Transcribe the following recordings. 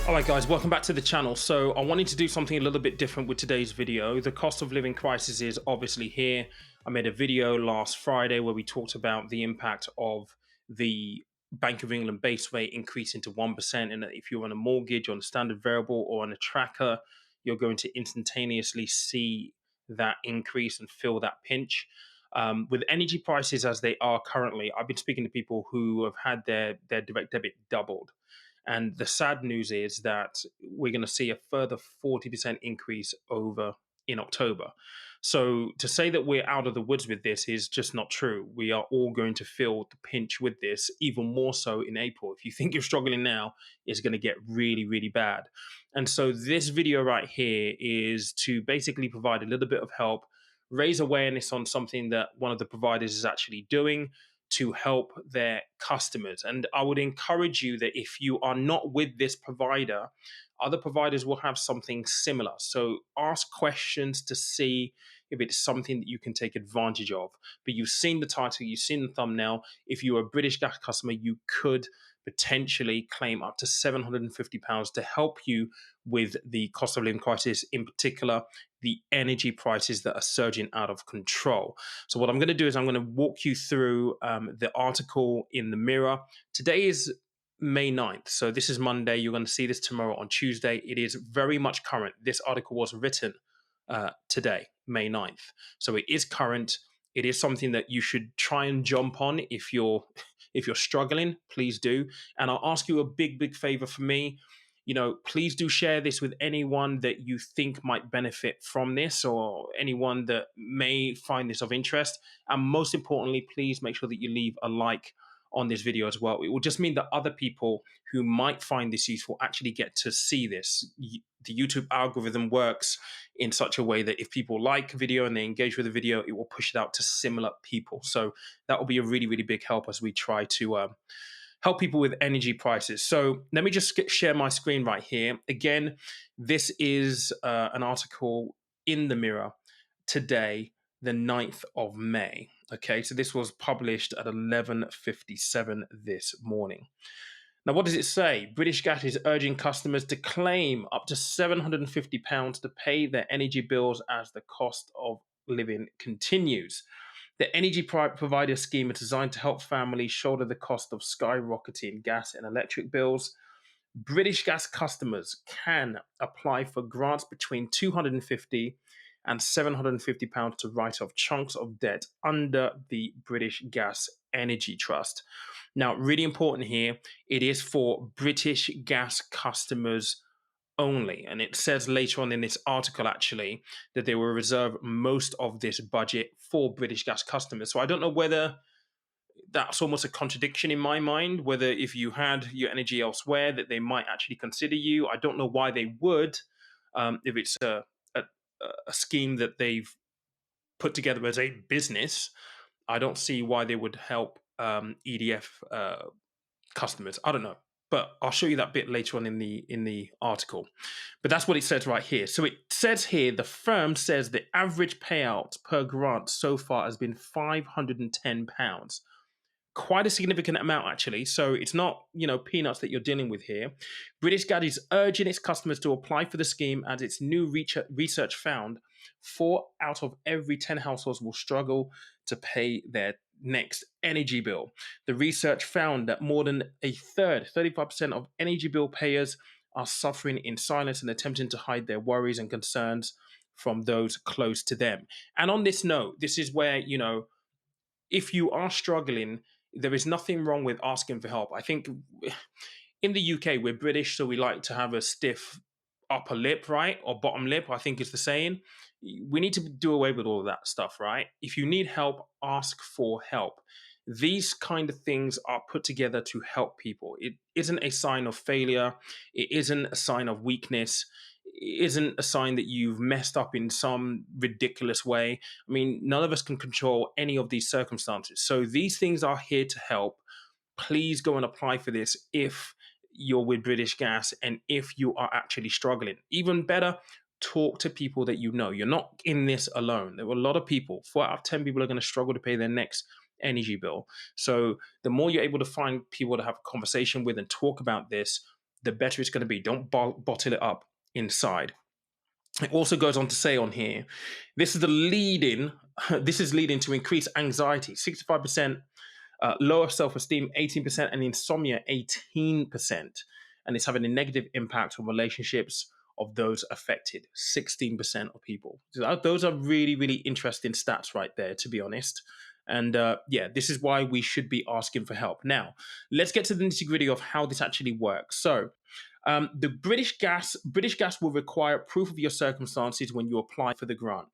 All right, guys, welcome back to the channel. So I wanted to do something a little bit different with today's video. The cost of living crisis is obviously here. I made a video last Friday where we talked about the impact of the Bank of England base rate increasing to 1%. And that if you're on a mortgage, on a standard variable, or on a tracker, you're going to instantaneously see that increase and feel that pinch. With energy prices as they are currently, I've been speaking to people who have had their direct debit doubled. And the sad news is that we're going to see a further 40% increase over in October. So to say that we're out of the woods with this is just not true. We are all going to feel the pinch with this, even more so in April. If you think you're struggling now, it's going to get really, really bad. And so this video right here is to basically provide a little bit of help, raise awareness on something that one of the providers is actually doing to help their customers. And I would encourage you that if you are not with this provider, other providers will have something similar. So ask questions to see if it's something that you can take advantage of. But you've seen the title, you've seen the thumbnail. If you're a British Gas customer, you could potentially claim up to £750 to help you with the cost of living crisis, in particular, the energy prices that are surging out of control. So what I'm going to do is I'm going to walk you through the article in the Mirror. Today is May 9th. So this is Monday. You're going to see this tomorrow on Tuesday. It is very much current. This article was written today, May 9th. So it is current. It is something that you should try and jump on if you're struggling, please do. And I'll ask you a big favor for me. Please do share this with anyone that you think might benefit from this, or anyone that may find this of interest. And most importantly, please make sure that you leave a like on this video as well. It will just mean that other people who might find this useful actually get to see this. The YouTube algorithm works in such a way that if people like a video and they engage with the video, it will push it out to similar people. So that will be a really big help as we try to help people with energy prices. So let me just share my screen right here. Again, this is an article in the Mirror today, the 9th of May. Okay, so this was published at 11:57 this morning. Now, what does it say? British Gas is urging customers to claim up to £750 to pay their energy bills as the cost of living continues. The energy provider scheme is designed to help families shoulder the cost of skyrocketing gas and electric bills. British Gas customers can apply for grants between £250 and £750 to write off chunks of debt under the British Gas Energy Trust. Now, really important here, it is for British Gas customers only. And it says later on in this article, actually, that they will reserve most of this budget for British Gas customers. So I don't know whether that's almost a contradiction in my mind, whether if you had your energy elsewhere, that they might actually consider you. I don't know why they would, if it's a scheme that they've put together as a business. I don't see why they would help EDF customers. I don't know, but I'll show you that bit later on in the article. But that's what it says right here. So it says here the firm says the average payout per grant so far has been £510. Quite a significant amount, actually. So it's not, peanuts that you're dealing with here. British Gas is urging its customers to apply for the scheme, as its new research found 4 out of every 10 households will struggle to pay their next energy bill. The research found that more than a third, 35% of energy bill payers are suffering in silence and attempting to hide their worries and concerns from those close to them. And on this note, this is where, if you are struggling, there is nothing wrong with asking for help. I think in the UK, we're British, so we like to have a stiff upper lip, right? Or bottom lip, I think is the saying. We need to do away with all of that stuff, right? If you need help, ask for help. These kind of things are put together to help people. It isn't a sign of failure. It isn't a sign of weakness. It isn't a sign that you've messed up in some ridiculous way. I mean, none of us can control any of these circumstances. So these things are here to help. Please go and apply for this if you're with British Gas and if you are actually struggling. Even better, talk to people that you know. You're not in this alone. There were a lot of people, 4 out of 10 people are going to struggle to pay their next energy bill. So the more you're able to find people to have a conversation with and talk about this, the better it's going to be. Don't bottle it up inside. It also goes on to say on here, this is the leading, this is leading to increased anxiety, 65%, lower self-esteem, 18%, and insomnia, 18%. And it's having a negative impact on relationships of those affected, 16% of people. So those are really, really interesting stats right there, to be honest. And yeah, this is why we should be asking for help. Now, let's get to the nitty-gritty of how this actually works. So, the British Gas will require proof of your circumstances when you apply for the grant.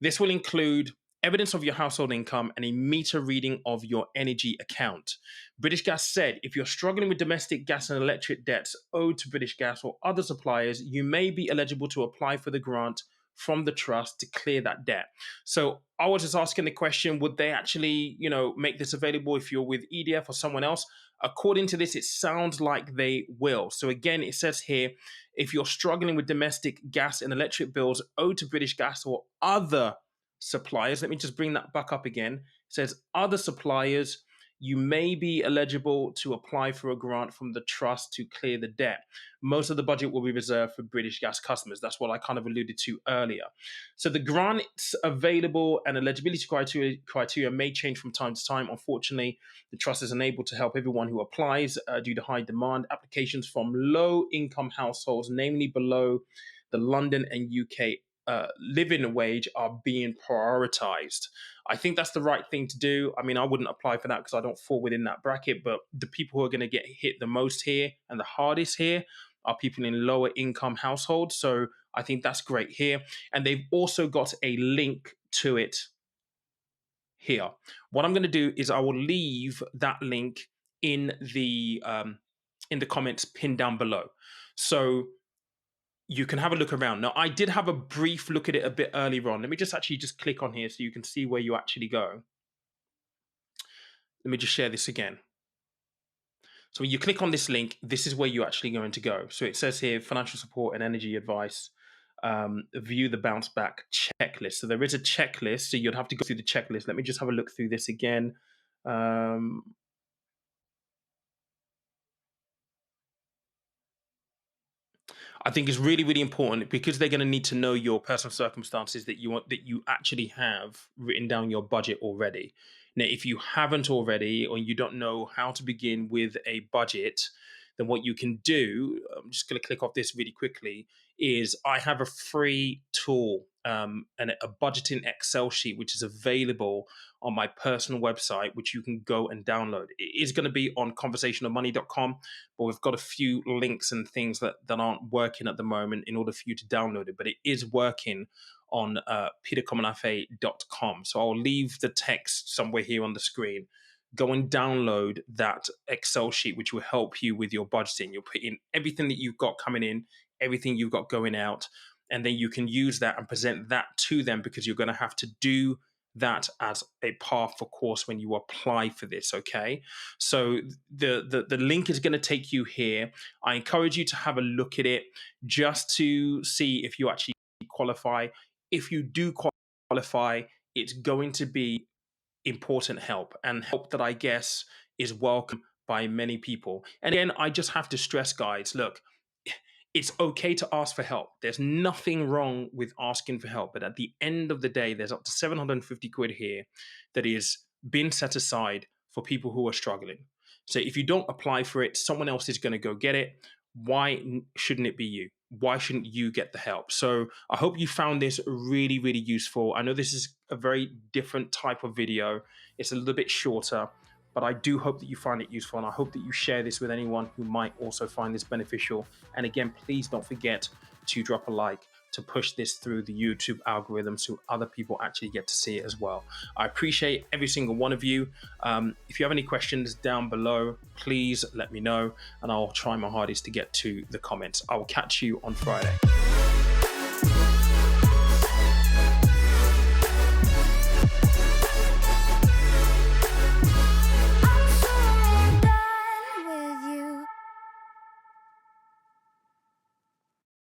This will include evidence of your household income and a meter reading of your energy account. British Gas said if you're struggling with domestic gas and electric debts owed to British Gas or other suppliers, you may be eligible to apply for the grant from the trust to clear that debt. So I was just asking the question, would they actually, make this available if you're with EDF or someone else? According to this, it sounds like they will. So again, it says here, if you're struggling with domestic gas and electric bills owed to British Gas or other suppliers, let me just bring that back up again. It says other suppliers, you may be eligible to apply for a grant from the trust to clear the debt. Most of the budget will be reserved for British Gas customers. That's what I kind of alluded to earlier. So the grants available and eligibility criteria may change from time to time. Unfortunately, the trust is unable to help everyone who applies due to high demand. Applications from low-income households, namely below the London and UK living wage, are being prioritized. I think that's the right thing to do. I mean, I wouldn't apply for that because I don't fall within that bracket, but the people who are going to get hit the most here and the hardest here are people in lower income households. So I think that's great here. And they've also got a link to it here. What I'm going to do is I will leave that link in the comments pinned down below. So you can have a look around. Now, I did have a brief look at it a bit earlier on. Let me just click on here so you can see where you actually go. Let me just share this again. So when you click on this link, this is where you're actually going to go. So it says here, financial support and energy advice, view the bounce back checklist. So there is a checklist. So you'd have to go through the checklist. Let me just have a look through this again. I think it's really, really important because they're going to need to know your personal circumstances that you actually have written down your budget already. Now, if you haven't already, or you don't know how to begin with a budget, then what you can do, I'm just going to click off this really quickly, is I have a free tool and a budgeting Excel sheet, which is available on my personal website, which you can go and download. It is going to be on conversationalmoney.com, but we've got a few links and things that aren't working at the moment in order for you to download it, but it is working on petercomenafe.com. So I'll leave the text somewhere here on the screen. Go and download that Excel sheet, which will help you with your budgeting. You'll put in everything that you've got coming in, everything you've got going out, and then you can use that and present that to them, because you're going to have to do that as a path for course when you apply for this. Okay, so the link is going to take you here. I encourage you to have a look at it just to see if you actually qualify. If you do qualify, it's going to be important help, and help that I guess is welcome by many people. And again, I just have to stress, guys, look, it's okay to ask for help. There's nothing wrong with asking for help. But at the end of the day, there's up to 750 quid here that is been set aside for people who are struggling. So if you don't apply for it, someone else is going to go get it. Why shouldn't it be you? Why shouldn't you get the help? So I hope you found this really, really useful. I know this is a very different type of video. It's a little bit shorter, but I do hope that you find it useful, and I hope that you share this with anyone who might also find this beneficial. And again, please don't forget to drop a like to push this through the YouTube algorithm so other people actually get to see it as well. I appreciate every single one of you. If you have any questions down below, please let me know, and I'll try my hardest to get to the comments. I will catch you on Friday.